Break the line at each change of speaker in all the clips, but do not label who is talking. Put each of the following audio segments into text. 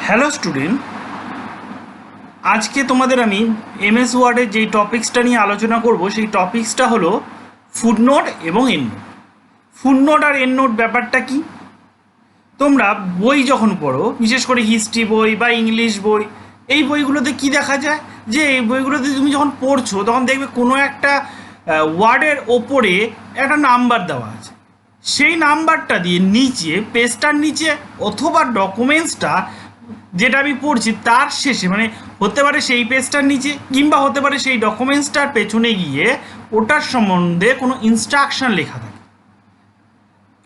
Hello student, আজকে তোমাদের আমি এমএস ওয়ার্ডের যেই টপিক্সটা নিয়ে আলোচনা করব সেই টপিক্সটা হলো ফুটনোট এবং এন্ডনোট। ফুটনোট আর এন্ডনোট ব্যাপারটা কি? তোমরা বই যখন পড়ো, বিশেষ করে হিস্ট্রি বই বা ইংলিশ বই, এই বইগুলোতে কি দেখা যায় যে এই বইগুলোতে তুমি যখন পড়ছো তখন দেখবে কোনো একটা ওয়ার্ডের ওপরে একটা নাম্বার দেওয়া আছে। সেই নাম্বারটা দিয়ে নিচে পেজটার নিচে অথবা ডকুমেন্টসটা যেটা আমি পড়ছি তার শেষে, মানে হতে পারে সেই পেজটার নিচে কিংবা হতে পারে সেই ডকুমেন্টসটার পেছনে গিয়ে ওটার সম্বন্ধে কোনো ইনস্ট্রাকশন লেখা থাকে।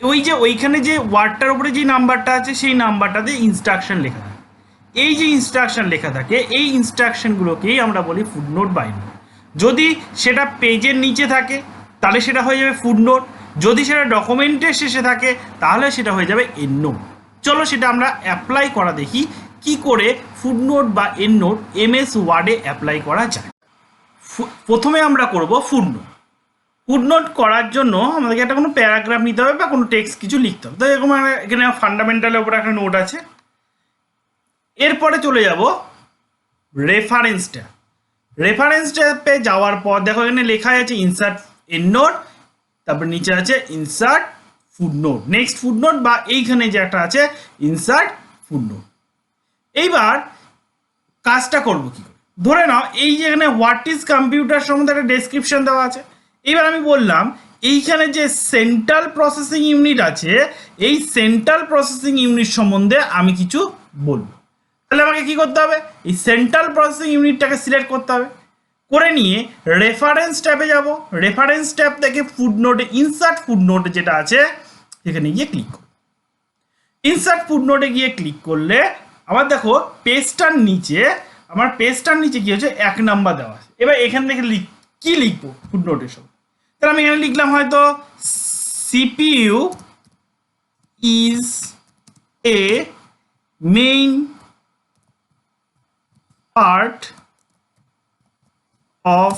ওই যে ওইখানে যে ওয়ার্ডটার উপরে যে নাম্বারটা আছে সেই নাম্বারটাতে ইনস্ট্রাকশন লেখা থাকে। এই যে ইনস্ট্রাকশন লেখা থাকে এই ইনস্ট্রাকশনগুলোকেই আমরা বলি ফুটনোট বা এন্ডনোট। যদি সেটা পেজের নিচে থাকে তাহলে সেটা হয়ে যাবে ফুটনোট, যদি সেটা ডকুমেন্টের শেষে থাকে তাহলে সেটা হয়ে যাবে এন্ডনোট। চলো সেটা আমরা অ্যাপ্লাই করা দেখি কি করে ফুটনোট বা এন্ডনোট এমএস ওয়ার্ডে অ্যাপ্লাই করা যায়। প্রথমে আমরা করব ফুটনোট। ফুটনোট করার জন্য আমাদেরকে একটা কোনো প্যারাগ্রাফ নিতে হবে বা কোনো টেক্সট কিছু লিখতে হবে। তো এরকম এখানে ফান্ডামেন্টালের উপর একটা নোট আছে। এরপরে চলে যাব রেফারেন্স ট্যাব। রেফারেন্স ট্যাবে যাওয়ার পর দেখো এখানে লেখা আছে ইনসার্ট এন্ডনোট, তারপর নিচে আছে ইনসার্ট ফুটনোট, নেক্সট ফুটনোট বা এইখানে যে একটা আছে ইনসার্ট ফুটনোট। এইবার কাজটা করব কি করে? ধরে নাও এই যে এখানে হোয়াট ইজ কম্পিউটার সম্বন্ধে একটা ডেসক্রিপশন দেওয়া আছে। এবার আমি বললাম এইখানে যে সেন্ট্রাল প্রসেসিং ইউনিট আছে এই সেন্ট্রাল প্রসেসিং ইউনিট সম্বন্ধে আমি কিছু বলবো। তাহলে আমাকে কি করতে হবে? এই সেন্ট্রাল প্রসেসিং ইউনিটটাকে সিলেক্ট করতে হবে। করে নিয়ে রেফারেন্স ট্যাবে যাব। রেফারেন্স ট্যাব থেকে ফুটনোটে ইনসার্ট ফুটনোটে যেটা আছে সেখানে গিয়ে ক্লিক করব। ইনসার্ট ফুটনোটে গিয়ে ক্লিক করলে আবার দেখো পেজটার নিচে কি হচ্ছে 1 নাম্বার দেওয়া আছে। এবার এখান থেকে কি লিখবো ফুটনোটের সব? তাহলে আমি এখানে লিখলাম হয়তো CPU is a main part of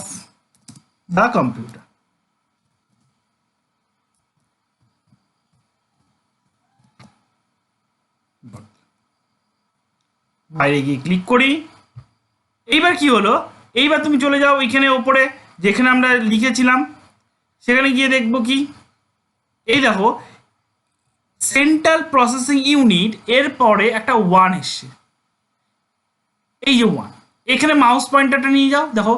the computer. বাইরে গিয়ে ক্লিক করি। এইবার কি হলো? এইবার তুমি চলে যাও ওইখানে ওপরে যেখানে আমরা লিখেছিলাম সেখানে গিয়ে দেখবো কি, এই দেখো সেন্ট্রাল প্রসেসিং ইউনিট এর পরে একটা 1 এসছে। এই যে 1, এখানে মাউস পয়েন্টারটা নিয়ে যাও, দেখো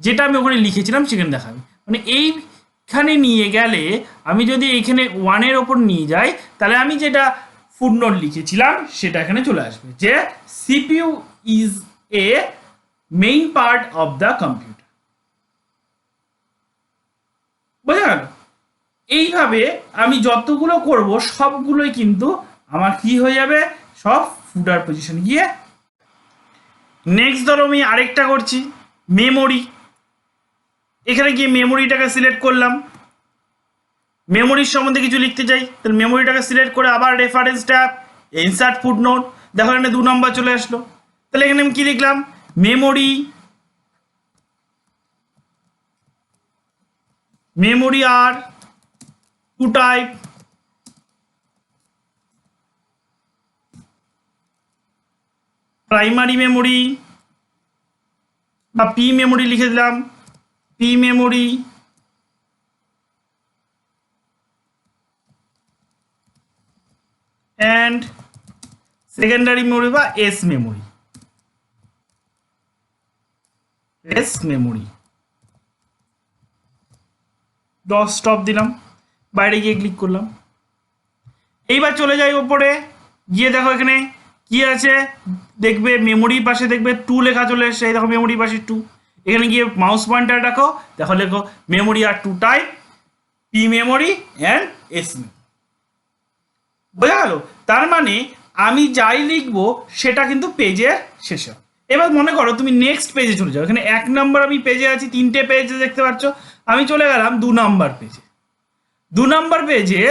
যেটা আমি ওখানে লিখেছিলাম সেখানে দেখাবে। মানে এইখানে নিয়ে গেলে আমি যদি এইখানে 1-এর ওপর নিয়ে যাই তাহলে আমি যেটা ফুটনোট লিখেছিলাম সেটা এখানে চলে আসবে যে CPU is a main part of the computer। বোঝা গেল? এইভাবে আমি যতগুলো করব সবগুলোই কিন্তু আমার কি হয়ে যাবে, সব ফুটার পজিশন গিয়ে। নেক্সট ধরো আমি আরেকটা করছি মেমোরি। এখানে গিয়ে মেমোরিটাকে সিলেক্ট করলাম, মেমোরির সম্বন্ধে কিছু লিখতে চাই তাহলে মেমোরিটাকে সিলেক্ট করে আবার রেফারেন্স ট্যাব ইনসার্ট ফুটনোট, দেখো এখানে 2 নম্বর চলে আসলো। তাহলে এখানে আমি কি লিখলাম, মেমোরি আর টু টাইপ, প্রাইমারি মেমোরি বা পি মেমোরি লিখে দিলাম, P memory and secondary memory বা এস মেমোরি। 10 স্টপ দিলাম, বাইরে গিয়ে ক্লিক করলাম। এইবার চলে যাই ওপরে গিয়ে দেখো এখানে কি আছে, দেখবে মেমোরির পাশে দেখবে 2 লেখা চলে এসছে। এই দেখো মেমোরির পাশে 2, এখানে গিয়ে মাউস পয়েন্টার রাখো, দেখো লেখো মেমোরি আর 2 type, P memory and S memory. বোঝা গেল? তার মানে আমি যাই লিখবো সেটা কিন্তু পেজের শেষে। এবার মনে করো তুমি নেক্সট পেজে চলে যাও। এখানে 1 নম্বর আমি পেজে আছি, 3টে পেজে দেখতে পাচ্ছ। আমি চলে গেলাম 2 নম্বর পেজে। 2 নম্বর পেজে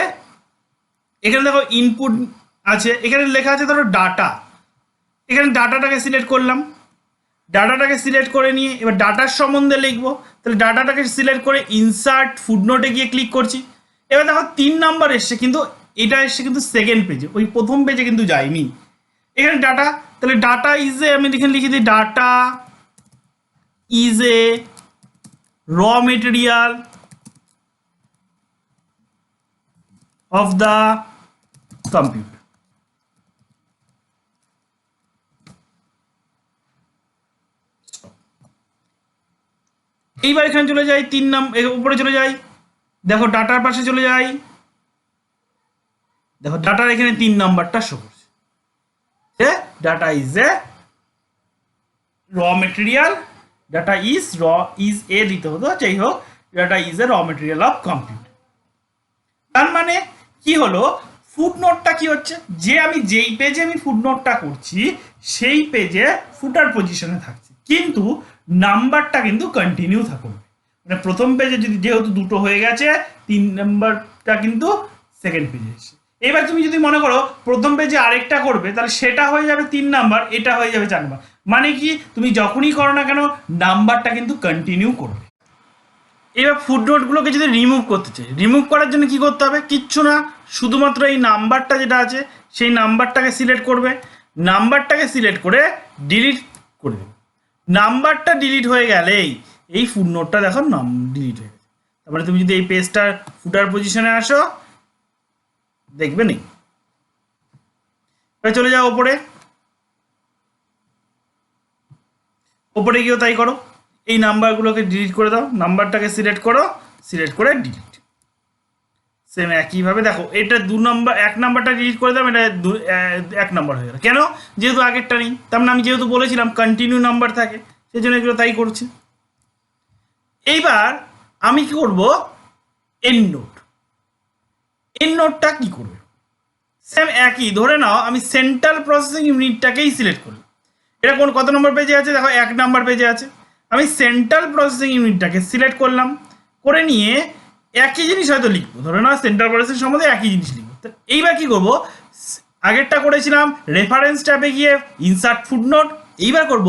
এখানে দেখো ইনপুট আছে, এখানে লেখা আছে ধরো ডাটা। এখানে ডাটাটাকে সিলেক্ট করলাম, ডাটাটাকে সিলেক্ট করে নিয়ে এবার ডাটার সম্বন্ধে লিখবো। তাহলে ডাটাটাকে সিলেক্ট করে ইনসার্ট ফুটনোটে গিয়ে ক্লিক করছি। এবার দেখো 3 নাম্বার এসছে, কিন্তু এটা এসছে কিন্তু সেকেন্ড পেজে, ওই প্রথম পেজে কিন্তু যায়নি। এখানে ডাটা, তাহলে ডাটা ইজ এ, আমি এখানে লিখে দিই ডাটা ইজ এ র মেটেরিয়াল অফ দ্য কম্পিউটার। এইবার এখানে চলে যাই 3 নম্বর উপরে চলে যাই, দেখো ডাটার পাশে চলে যাই, দেখো ডাটার এখানে 3 নাম্বারটা শো করছে, ডাটা ইজ এ র মেটেরিয়াল, ডাটা ইজ র ইজ এ দিতে হতো, যাই হোক ডাটা ইজ এ র মেটেরিয়াল অফ কম্পিউটার। তার মানে কি হলো, ফুটনোটটা কি হচ্ছে, যে আমি যেই পেজে আমি ফুটনোটটা করছি সেই পেজে ফুটার পজিশনে থাকছে, কিন্তু নাম্বারটা কিন্তু কন্টিনিউ থাকবে। মানে প্রথম পেজে যদি যেহেতু দুটো হয়ে গেছে, 3 নাম্বারটা কিন্তু সেকেন্ড পেজে এসে। এবার তুমি যদি মনে করো প্রথম পেজে আরেকটা করবে, তাহলে সেটা হয়ে যাবে 3 নাম্বার, এটা হয়ে যাবে 4 নাম্বার। মানে কি, তুমি যখনই করো না কেন নাম্বারটা কিন্তু কন্টিনিউ করবে। এবার ফুটনোটগুলোকে যদি রিমুভ করতে চাই, রিমুভ করার জন্য কি করতে হবে, কিচ্ছু না, শুধুমাত্র এই নাম্বারটা যেটা আছে সেই নাম্বারটাকে সিলেক্ট করবে, নাম্বারটাকে সিলেক্ট করে ডিলিট করে দেবে। নাম্বারটা ডিলিট হয়ে গেলেই এই ফুটনোটটা দেখো নাম ডিলিট হয়ে গেছে। তারপরে তুমি যদি এই পেজটার ফুটার পজিশনে আসো, দেখবে নেই। এবার চলে যাও ওপরে, ওপরে গিয়েও তাই করো, এই নাম্বারগুলোকে ডিলিট করে দাও, নাম্বারটাকে সিলেক্ট করো, সিলেক্ট করে ডিলিট। সেম একইভাবে দেখো এটা 2 নম্বর, 1 নাম্বারটা ডিলিট করে দাও, এটা 1 নাম্বার হয়ে গেল। কেন, যেহেতু আগেরটা নেই, তার মানে আমি যেহেতু বলেছিলাম কন্টিনিউ নাম্বার থাকে, সেই জন্য এগুলো তাই করছে। এইবার আমি কি করব, এন্ড নোট। এন্ড নোটটা কি করবে, সেম একই, ধরে নাও আমি সেন্ট্রাল প্রসেসিং ইউনিটটাকেই সিলেক্ট করি। এটা কোন কত নম্বর পেজে আছে, দেখো 1 নাম্বার পেজে আছে। আমি সেন্ট্রাল প্রসেসিং ইউনিটটাকে সিলেক্ট করলাম, করে নিয়ে একই জিনিস হয়তো লিখবো, ধরে নাও সেন্ট্রাল প্রসেসিং সম্বন্ধে একই জিনিস লিখবো। তো এইবার কি করবো, আগেরটা করেছিলাম রেফারেন্স ট্যাবে গিয়ে ইনসার্ট ফুটনোট, এইবার করব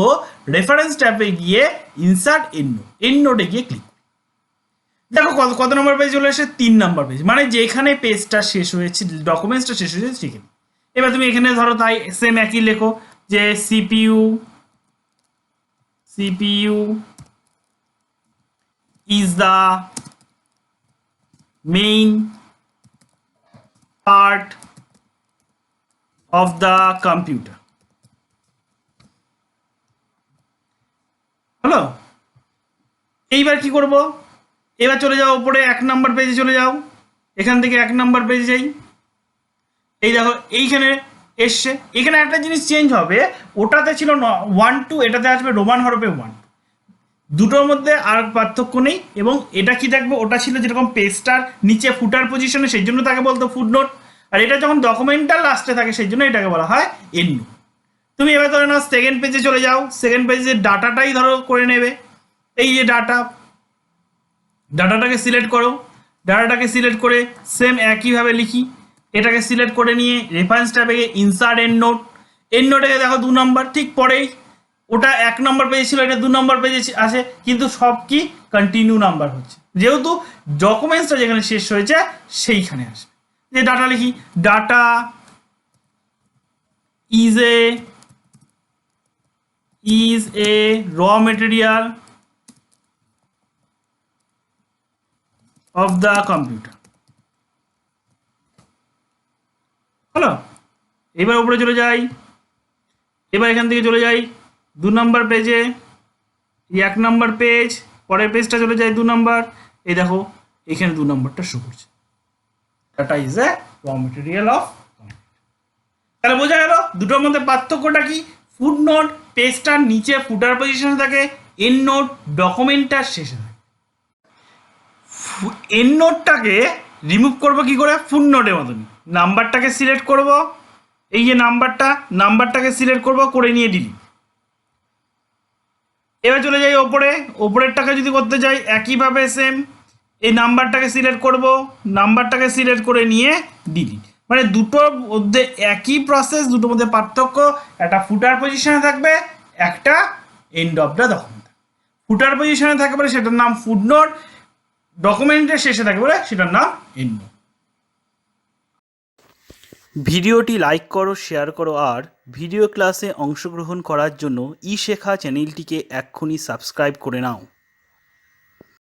রেফারেন্স ট্যাবে গিয়ে ইনসার্ট এন্ডনোট, এন্ডনোটে গিয়ে ক্লিক। দেখো কত কত নম্বর পেজ চলে এসে, 3 নাম্বার পেজ, মানে যেখানে পেজটা শেষ হয়েছে, ডকুমেন্টসটা শেষ হয়েছে সেখানে। এবার তুমি এখানে ধরো তাই সেম একই লেখো যে CPU is the main part of the computer. হলো, এইবার কি করব, এবার চলে যাও উপরে 1 নাম্বার পেজে চলে যাও, এখান থেকে 1 নাম্বার পেজে যাই, এই দেখো এইখানে এসছে। এখানে একটা জিনিস চেঞ্জ হবে, ওটাতে ছিল 1 2, এটাতে আসবে রোমান হরফে 1, দুটোর মধ্যে আর পার্থক্য নেই। এবং এটা কি থাকবে, ওটা ছিল যেরকম পেজটার নিচে ফুটার পজিশনে, সেই জন্য তাকে বলতো ফুটনোট, আর এটা যখন ডকুমেন্টাল লাস্টে থাকে সেই জন্য এটাকে বলা হয় এন্ডনোট। তুমি এবার ধরে নাও সেকেন্ড পেজে চলে যাও, সেকেন্ড পেজে ডাটাটাই ধরো করে নেবে, এই যে ডাটাটাকে সিলেক্ট করো, ডাটাটাকে সিলেক্ট করে সেম একইভাবে লিখি, এটাকে সিলেক্ট করে নিয়ে রেফারেন্স ট্যাবে ইনসার্ট এন্ডনোট, এন্ডনোটে দেখো 2 নম্বর, ঠিক পরেই ওটা 1 নম্বর পেজে ছিল, এটা 2 নম্বর পেজে আছে, কিন্তু সব কি কন্টিনিউ নাম্বার হচ্ছে, যেহেতু ডকুমেন্টসটা যেখানে শেষ হয়েছে সেইখানে আসবে। যে ডাটা লিখি, ডাটা ইজ এ র মেটেরিয়াল অফ দ্য কম্পিউটার। হলো, এবার উপরে চলে যাই, এবার এখান থেকে চলে যাই 2 নম্বর পেজে, 1 নম্বর পেজ, পরের পেজটা চলে যায় 2 নম্বর, এই দেখো এখানে 2 নম্বরটা শো করছে, ডাটা ইজ এ র মেটেরিয়াল অফ কম্পিউটার। তাহলে বোঝা গেল দুটোর মধ্যে পার্থক্যটা কি, ফুটনোট পেজটার নিচে ফুটার পজিশনে থাকে, এন্ডনোট ডকুমেন্টটার শেষে থাকে। এন্ডনোটটাকে রিমুভ করব কি করে, ফুটনোটের মতনই নাম্বারটাকে সিলেক্ট করব, এই যে নাম্বারটাকে সিলেক্ট করব, করে নিয়ে ডিলিট। এবার চলে যাই ওপরে, ওপরেরটাকে যদি করতে যাই একইভাবে সেম, এই নাম্বারটাকে সিলেক্ট করব, নাম্বারটাকে সিলেক্ট করে নিয়ে ডিলিট। মানে দুটোর মধ্যে একই প্রসেস, দুটোর মধ্যে পার্থক্য, একটা ফুটার পজিশনে থাকবে, একটা এন্ড অফ দ্য ডকুমেন্ট। ফুটার পজিশনে থাকে বলে সেটার নাম ফুটনোট, ডকুমেন্টের শেষে থাকে বলে সেটার নাম এন্ডনোট। ভিডিওটি লাইক করো, শেয়ার করো আর ভিডিও ক্লাসে অংশগ্রহণ করার জন্য ই শেখা চ্যানেলটিকে এক্ষুনি সাবস্ক্রাইব করে নাও।